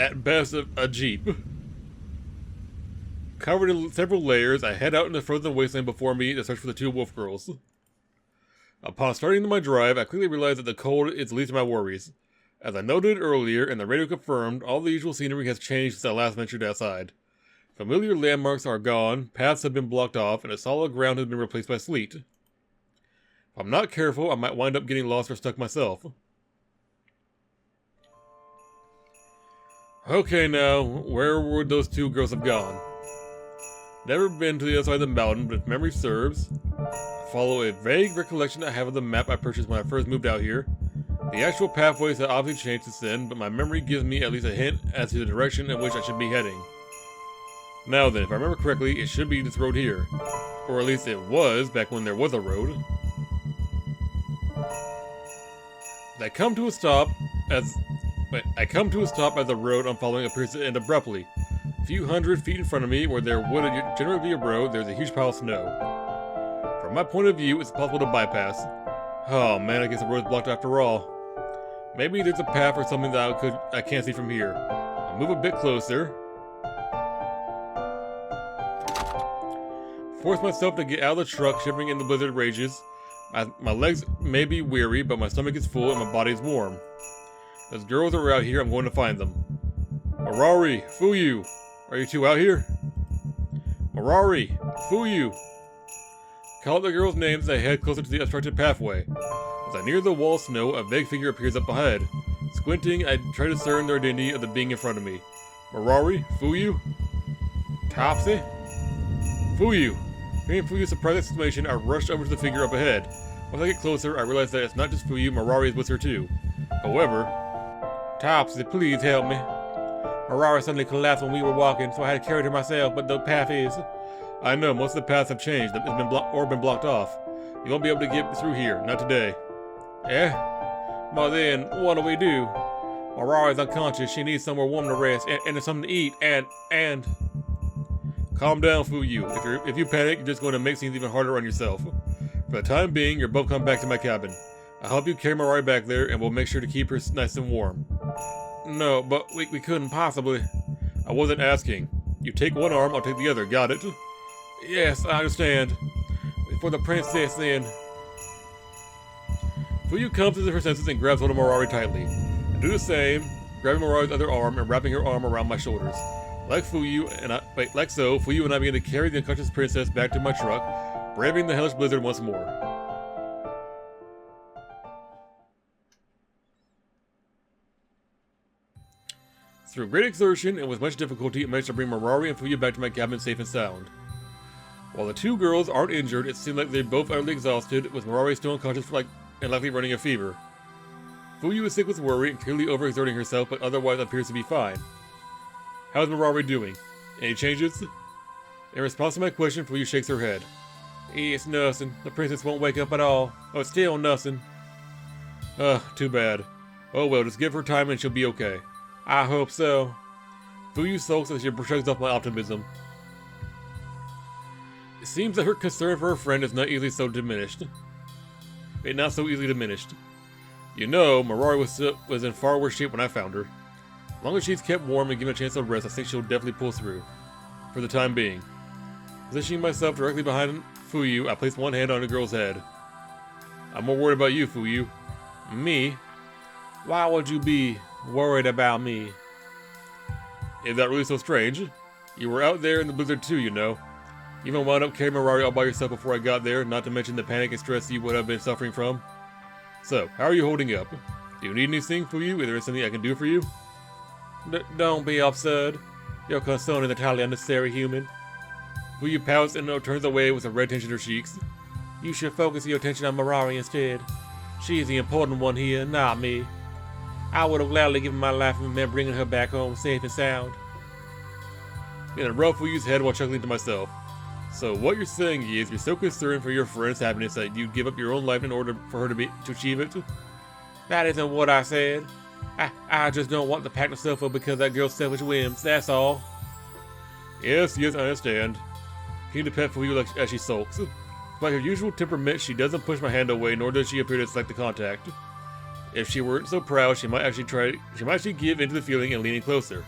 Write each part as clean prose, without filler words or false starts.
at best, a jeep. Covered in several layers, I head out into the frozen wasteland before me to search for the two wolf girls. Upon starting my drive, I quickly realized that the cold is the least of my worries. As I noted earlier, and the radio confirmed, all the usual scenery has changed since I last ventured outside. Familiar landmarks are gone, paths have been blocked off, and the solid ground has been replaced by sleet. If I'm not careful, I might wind up getting lost or stuck myself. Okay now, where would those two girls have gone? Never been to the other side of the mountain, but if memory serves, I follow a vague recollection I have of the map I purchased when I first moved out here. The actual pathways have obviously changed since then, but my memory gives me at least a hint as to the direction in which I should be heading. Now then, if I remember correctly, it should be this road here. Or at least it was, back when there was a road. I come to a stop as the road I'm following appears to end abruptly. A few hundred feet in front of me, where there would generally be a road, there's a huge pile of snow. From my point of view, it's possible to bypass. Oh man, I guess the road's blocked after all. Maybe there's a path or something that I can't see from here. I'll move a bit closer. Force myself to get out of the truck, shivering in the blizzard rages. My legs may be weary, but my stomach is full and my body is warm. Those girls are out here, I'm going to find them. Marari, Fuyu, are you two out here? Marari, Fuyu. Call out the girls' names as I head closer to the obstructed pathway. As I near the wall of snow, a vague figure appears up ahead. Squinting, I try to discern the identity of the being in front of me. Marari, Fuyu? Topsy? Fuyu! Hearing Fuyu's surprised exclamation, I rush over to the figure up ahead. Once I get closer, I realize that it's not just Fuyu, Marari is with her too. However... Topsy, please help me. Marari suddenly collapsed when we were walking, so I had to carry her myself, but the path is... I know, most of the paths have changed, it's been blocked off. You won't be able to get through here, not today. Eh? Well then, what do we do? Marari's unconscious, she needs somewhere warm to rest, and something to eat, and... Calm down, Fuyu. If you panic, you're just going to make things even harder on yourself. For the time being, you're both coming back to my cabin. I'll help you carry Marari back there, and we'll make sure to keep her nice and warm. No, but we couldn't possibly... I wasn't asking. You take one arm, I'll take the other, got it? Yes, I understand. For the princess, then. Fuyu comes to her senses and grabs hold of Marari tightly. I do the same, grabbing Marari's other arm and wrapping her arm around my shoulders. Like Fuyu and I begin to carry the unconscious princess back to my truck, braving the hellish blizzard once more. Through great exertion and with much difficulty, I managed to bring Marari and Fuyu back to my cabin safe and sound. While the two girls aren't injured, it seemed like they're both utterly exhausted, with Marari still unconscious and likely running a fever. Fuyu is sick with worry and clearly overexerting herself, but otherwise appears to be fine. How's Marari doing? Any changes? In response to my question, Fuyu shakes her head. It's nothing. The princess won't wake up at all. Oh, it's still nothing. Too bad. Oh well, just give her time and she'll be okay. I hope so. Fuyu sulks as she shrugs off my optimism. It seems that her concern for her friend is not so easily diminished. You know, Marari was in far worse shape when I found her. As long as she's kept warm and given a chance to rest, I think she'll definitely pull through. For the time being. Positioning myself directly behind Fuyu, I place one hand on the girl's head. I'm more worried about you, Fuyu. Me? Why would you be worried about me? Is that really so strange? You were out there in the blizzard too, you know. You even wound up carrying Marari all by yourself before I got there, not to mention the panic and stress you would have been suffering from. So, how are you holding up? Do you need anything, Fuyu? Is there something I can do for you? Don't be absurd. Your concern is entirely unnecessary, human. Fuyu pouts and turns away with a red tinge in her cheeks. You should focus your attention on Marari instead. She is the important one here, not me. I would have gladly given my life for bringing her back home safe and sound. Then I rub Fuyu's head while chuckling to myself. So what you're saying is you're so concerned for your friend's happiness that you'd give up your own life in order for her to achieve it? That isn't what I said. I just don't want the pack to suffer because of that girl's selfish whims, that's all. Yes, I understand. Keen to pet Fuyu as she sulks. By her usual temperament, she doesn't push my hand away, nor does she appear to dislike the contact. If she weren't so proud, she might actually give into the feeling and lean in closer.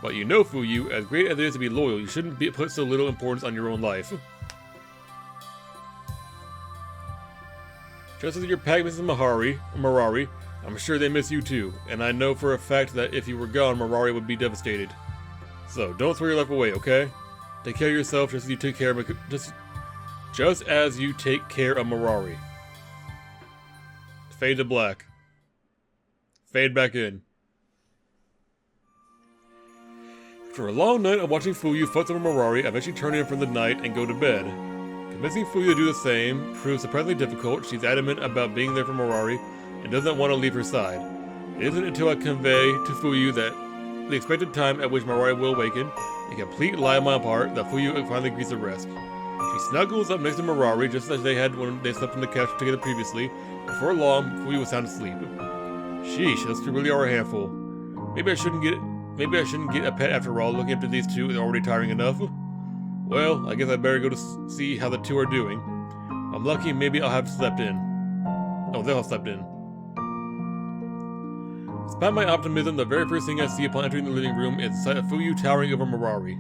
But you know, Fuyu, as great as it is to be loyal, you shouldn't put so little importance on your own life. Just as your pack misses Marari, I'm sure they miss you too, and I know for a fact that if you were gone, Marari would be devastated. So don't throw your life away, okay? Take care of yourself just as you take care of Marari. Fade to black. Fade back in. After a long night of watching Fuyu fuss over Marari, I eventually turn in for the night and go to bed. Convincing Fuyu to do the same proves surprisingly difficult. She's adamant about being there for Marari and doesn't want to leave her side. It isn't until I convey to Fuyu that the expected time at which Marari will awaken, a complete lie on my part, that Fuyu finally agrees to rest. She snuggles up next to Marari just as they had when they slept on the couch together previously. Before long, Fuyu was sound asleep. Sheesh, those two really are a handful. Maybe I shouldn't get a pet after all. Looking after these two is already tiring enough. Well, I guess I better go to see how the two are doing. If I'm lucky, maybe I'll have slept in. Oh, they'll have slept in. Despite my optimism, the very first thing I see upon entering the living room is the sight of Fuyu towering over Marari.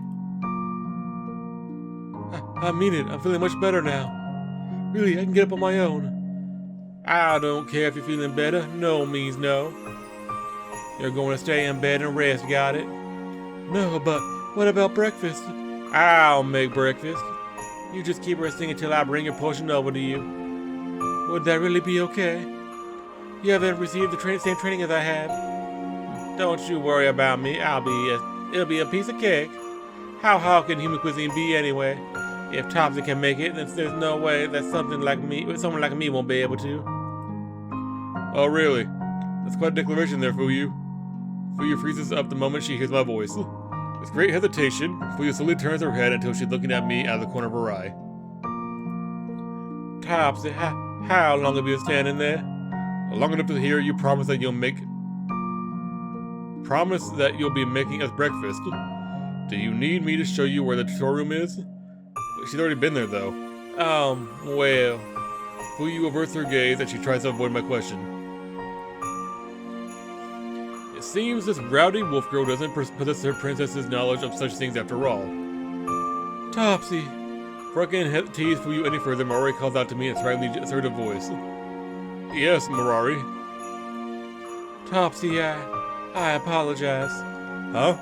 I mean it, I'm feeling much better now. Really, I can get up on my own. I don't care if you're feeling better, no means no. You're going to stay in bed and rest, got it? No, but what about breakfast? I'll make breakfast. You just keep resting until I bring your portion over to you. Would that really be okay? You haven't received the same training as I have. Don't you worry about me, it'll be a piece of cake. How hard can human cuisine be anyway? If Topsy can make it, then there's no way that someone like me won't be able to. Oh really? That's quite a declaration there, Fuyu. Fuyu freezes up the moment she hears my voice. With great hesitation, Fuyu slowly turns her head until she's looking at me out of the corner of her eye. Topsy, how long have you been standing there? Long enough to hear you promise that you'll be making us breakfast. Do you need me to show you where the storeroom is? She's already been there though. Well. Fuyu averts her gaze and she tries to avoid my question. It seems this rowdy wolf girl doesn't possess her princess's knowledge of such things after all. Topsy. Before I can tease Fuyu any further, Marari calls out to me in a slightly assertive voice. Yes, Marari. Topsy, I apologize. Huh?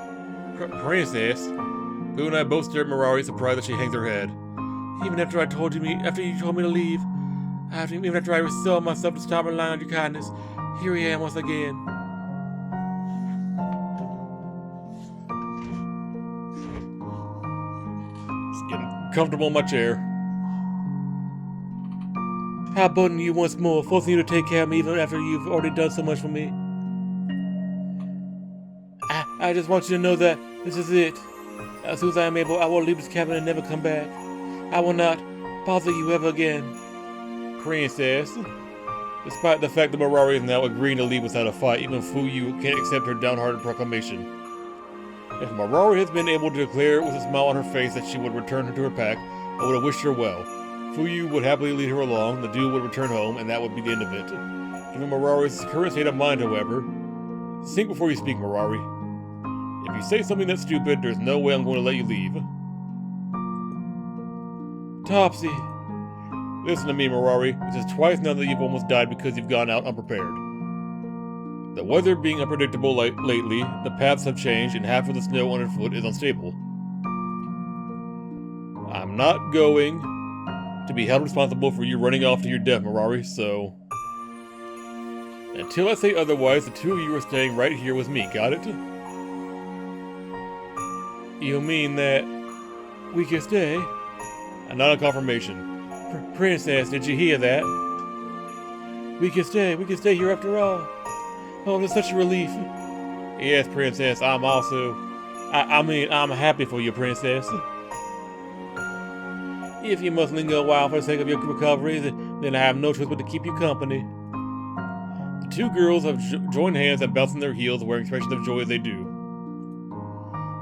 Princess? Fuyu and I both stare at Marari, surprised that she hangs her head. Even after you told me to leave, even after I resolved myself to stop relying on your kindness, here I am once again. Just getting comfortable in my chair. How burden you once more, forcing you to take care of me even after you've already done so much for me. I just want you to know that this is it. As soon as I am able, I will leave this cabin and never come back. I will not bother you ever again. Princess. Despite the fact that Marari is now agreeing to leave without a fight, even Fuyu can't accept her downhearted proclamation. If Marari has been able to declare with a smile on her face that she would return her to her pack, I would have wished her well. Fuyu would happily lead her along, the duo would return home, and that would be the end of it. Given Marari's current state of mind, however, think before you speak, Marari. If you say something that's stupid, there's no way I'm going to let you leave. Topsy. Listen to me, Marari. This is twice now that you've almost died because you've gone out unprepared. The weather being unpredictable lately, the paths have changed, and half of the snow underfoot is unstable. I'm not going to be held responsible for you running off to your death, Marari, so... Until I say otherwise, the two of you are staying right here with me, got it? You mean that we can stay? And not a confirmation. Princess, did you hear that? We can stay here after all. Oh, that's such a relief. Yes, Princess, I'm also... I'm happy for you, Princess. If you must linger a while for the sake of your recovery, then I have no choice but to keep you company. The two girls have joined hands and bounced on their heels, wearing expressions of joy as they do.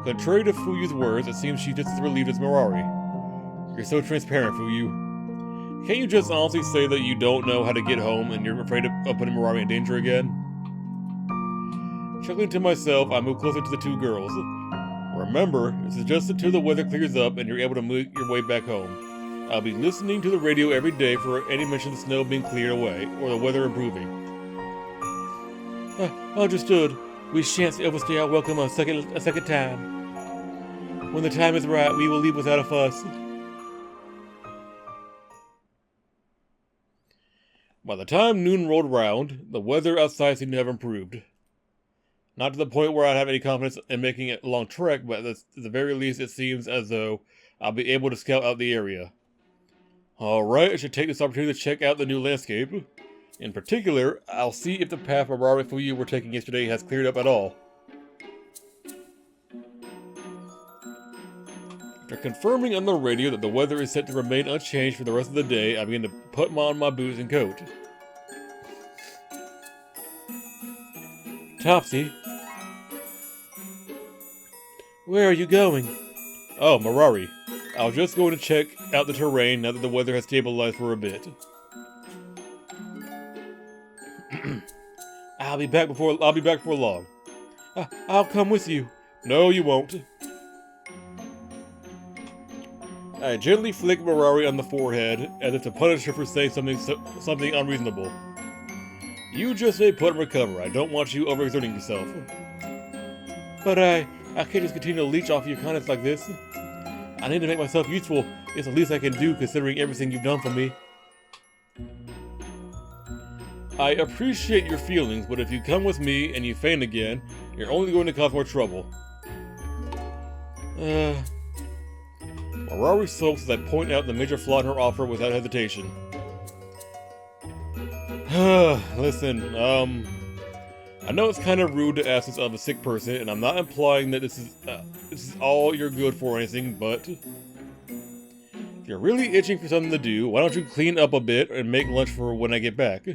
Contrary to Fuyu's words, it seems she's just as relieved as Marari. You're so transparent, Fuyu. Can't you just honestly say that you don't know how to get home and you're afraid of putting Mirari in danger again? Chuckling to myself, I move closer to the two girls. Remember, this is just until the weather clears up and you're able to move your way back home. I'll be listening to the radio every day for any mention of the snow being cleared away or the weather improving. Understood. We shan't overstay our welcome a second time. When the time is right, we will leave without a fuss. By the time noon rolled round, the weather outside seemed to have improved. Not to the point where I'd have any confidence in making it a long trek, but at the very least it seems as though I'll be able to scout out the area. Alright, I should take this opportunity to check out the new landscape. In particular, I'll see if the path Mirari and Fuyu were taking yesterday has cleared up at all. After confirming on the radio that the weather is set to remain unchanged for the rest of the day, I begin to put on my boots and coat. Topsy? Where are you going? Oh, Mirari. I was just going to check out the terrain now that the weather has stabilized for a bit. I'll be back before long. I'll come with you. No, you won't. I gently flick Mirari on the forehead, as if to punish her for saying something unreasonable. You just stay put and recover. I don't want you overexerting yourself. But I can't just continue to leech off your kindness like this. I need to make myself useful. It's the least I can do, considering everything you've done for me. I appreciate your feelings, but if you come with me and you faint again, you're only going to cause more trouble. Mirari sulks as I point out the major flaw in her offer without hesitation. Listen, I know it's kind of rude to ask this of a sick person, and I'm not implying that this is all you're good for or anything, but if you're really itching for something to do, why don't you clean up a bit and make lunch for when I get back?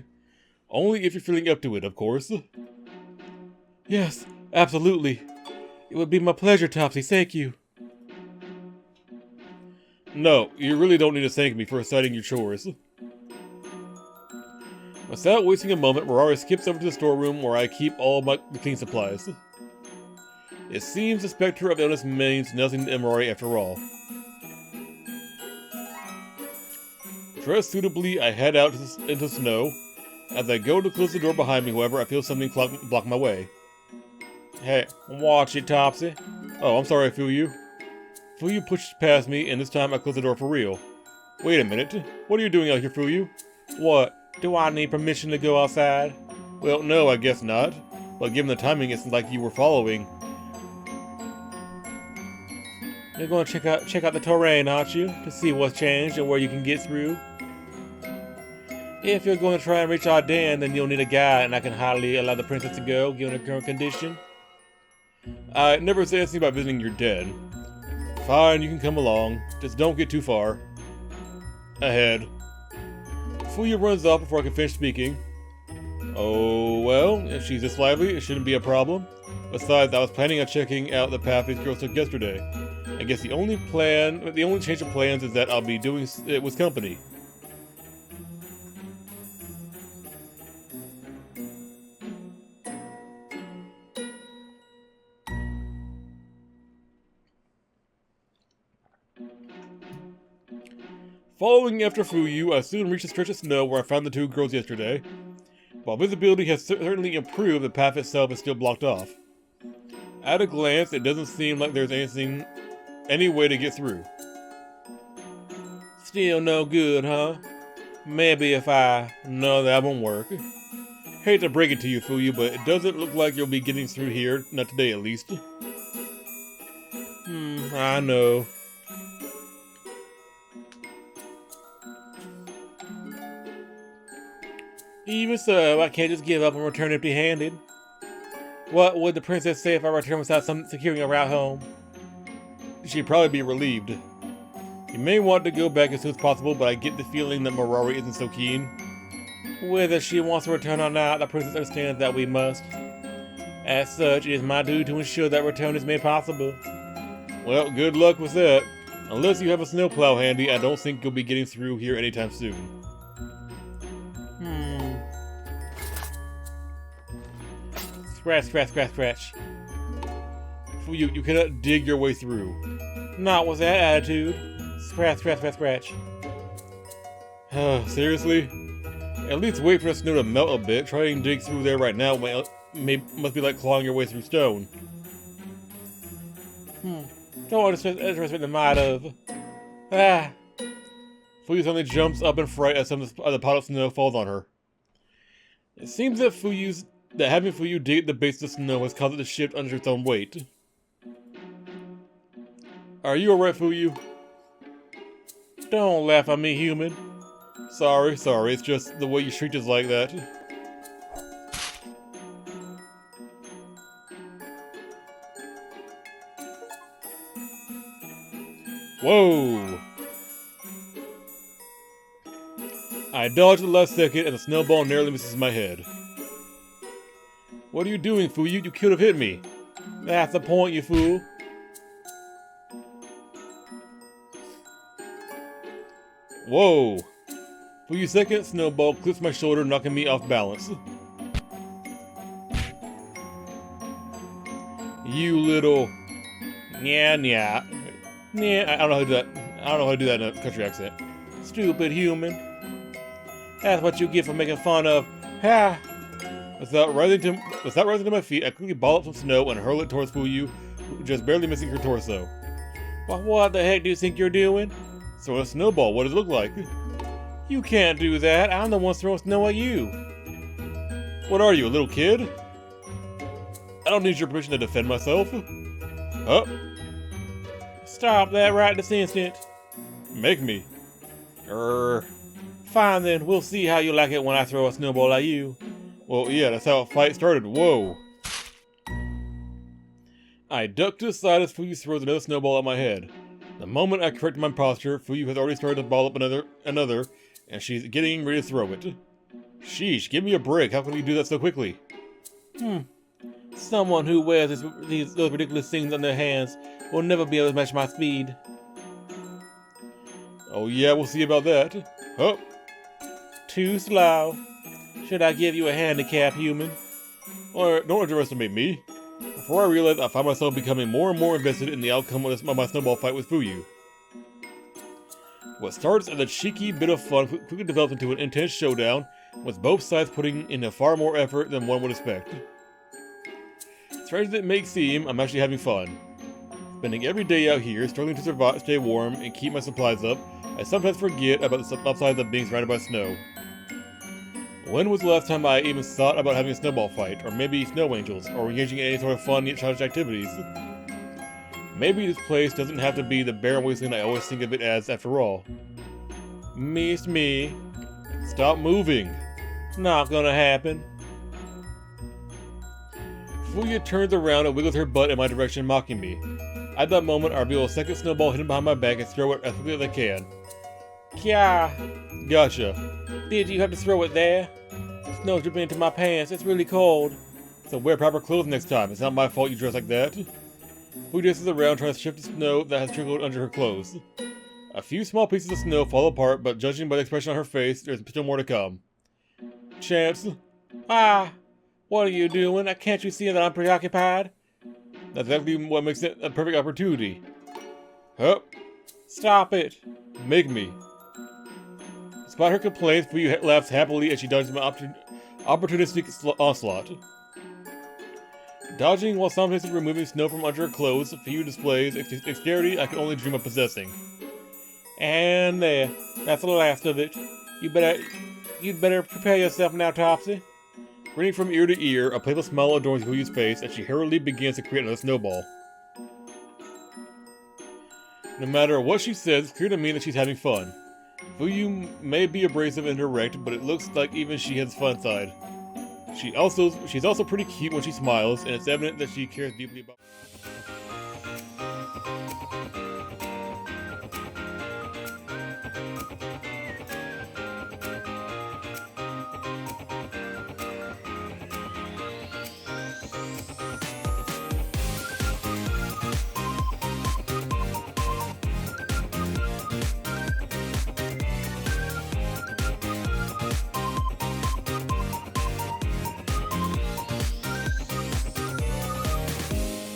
Only if you're feeling up to it, of course. Yes, absolutely. It would be my pleasure, Topsy, thank you. No, you really don't need to thank me for reciting your chores. Without wasting a moment, Mirari skips over to the storeroom where I keep all my cleaning supplies. It seems the specter of illness means nothing to Mirari after all. Dressed suitably, I head out into the snow. As I go to close the door behind me, however, I feel something block my way. Hey, watch it, Topsy. Oh, I'm sorry, Fuyu. Fuyu pushes past me, and this time I close the door for real. Wait a minute. What are you doing out here, Fuyu? What? Do I need permission to go outside? Well, no, I guess not. But given the timing, it seems like you were following. You're going to check out the terrain, aren't you? To see what's changed and where you can get through? If you're going to try and reach our den, then you'll need a guide, and I can hardly allow the princess to go, given her current condition. I never said anything about visiting your den. Fine, you can come along. Just don't get too far. Ahead. Fuyu runs off before I can finish speaking. Oh, well, if she's this lively, it shouldn't be a problem. Besides, I was planning on checking out the path these girls took yesterday. I guess the only change of plans is that I'll be doing it with company. Following after Fuyu, I soon reached a stretch of snow where I found the two girls yesterday. While visibility has certainly improved, the path itself is still blocked off. At a glance, it doesn't seem like there's any way to get through. Still no good, huh? Maybe if No, that won't work. Hate to break it to you, Fuyu, but it doesn't look like you'll be getting through here, not today at least. I know. Even so, I can't just give up and return empty-handed. What would the princess say if I return without securing a route home? She'd probably be relieved. You may want to go back as soon as possible, but I get the feeling that Mirari isn't so keen. Whether she wants to return or not, the princess understands that we must. As such, it is my duty to ensure that return is made possible. Well, good luck with that. Unless you have a snowplow handy, I don't think you'll be getting through here anytime soon. Scratch, scratch, scratch, scratch. You cannot dig your way through. Not with that attitude. Scratch, scratch, scratch, scratch. Seriously? At least wait for the snow to melt a bit. Trying to dig through there right now must be like clawing your way through stone. Don't understand the might of. Fuyu suddenly jumps up in fright as some of the pot of snow falls on her. It seems that having Fuyu dig at the base of the snow has caused it to shift under its own weight. Are you alright, Fuyu? Don't laugh at me, human. Sorry, it's just the way you shrieked is like that. Whoa! I dodged at the last second and the snowball narrowly misses my head. What are you doing, Fuyu? You could have hit me. That's the point, you fool. Whoa! For a second, Snowball clips my shoulder, knocking me off balance. You little... Yeah. I don't know how to do that. I don't know how to do that in a country accent. Stupid human. That's what you get for making fun of. Ha! Without rising to my feet, I quickly ball up some snow and hurl it towards Fuyu, just barely missing her torso. Well, what the heck do you think you're doing? Throw a snowball. What does it look like? You can't do that. I'm the one throwing snow at you. What are you, a little kid? I don't need your permission to defend myself. Huh? Stop that right this instant. Make me. Fine then. We'll see how you like it when I throw a snowball at you. Well, yeah, that's how a fight started. Whoa. I duck to the side as Fuyu throws another snowball at my head. The moment I correct my posture, Fuyu has already started to ball up another, and she's getting ready to throw it. Sheesh, give me a break. How can you do that so quickly? Someone who wears those ridiculous things on their hands will never be able to match my speed. Oh yeah, we'll see about that. Huh? Too slow. Should I give you a handicap, human? Or don't underestimate me. Before I realized, I found myself becoming more and more invested in the outcome of my snowball fight with Fuyu. What starts as a cheeky bit of fun quickly developed into an intense showdown, with both sides putting in far more effort than one would expect. Strange as it may seem, I'm actually having fun. Spending every day out here, struggling to stay warm and keep my supplies up, I sometimes forget about the upsides of being surrounded by snow. When was the last time I even thought about having a snowball fight, or maybe snow angels, or engaging in any sort of fun yet childish activities? Maybe this place doesn't have to be the barren wasteland I always think of it as after all. Miss me. Stop moving. Not gonna happen. Fuyu turns around and wiggles her butt in my direction, mocking me. At that moment, I reveal a second snowball hidden behind my back and throw it as quickly as I can. Kya. Gotcha. Did you have to throw it there? Snow's dripping into my pants. It's really cold. So wear proper clothes next time. It's not my fault you dress like that. Fuyu dances around trying to shift the snow that has trickled under her clothes. A few small pieces of snow fall apart, but judging by the expression on her face, there's still more to come. Chance. What are you doing? Can't you see that I'm preoccupied? That's exactly what makes it a perfect opportunity. Huh? Stop it. Make me. Despite her complaints, Fuyu laughs happily as she dodges my opportunistic onslaught. Dodging while simultaneously removing snow from under her clothes, Fuyu displays dexterity I can only dream of possessing. And there. That's the last of it. You'd better prepare yourself now, Topsy. Grinning from ear to ear, a playful smile adorns Fuyu's face as she hurriedly begins to create another snowball. No matter what she says, it's clear to me that she's having fun. Fuyu may be abrasive and direct, but it looks like even she has a fun side. She's also pretty cute when she smiles, and it's evident that she cares deeply about...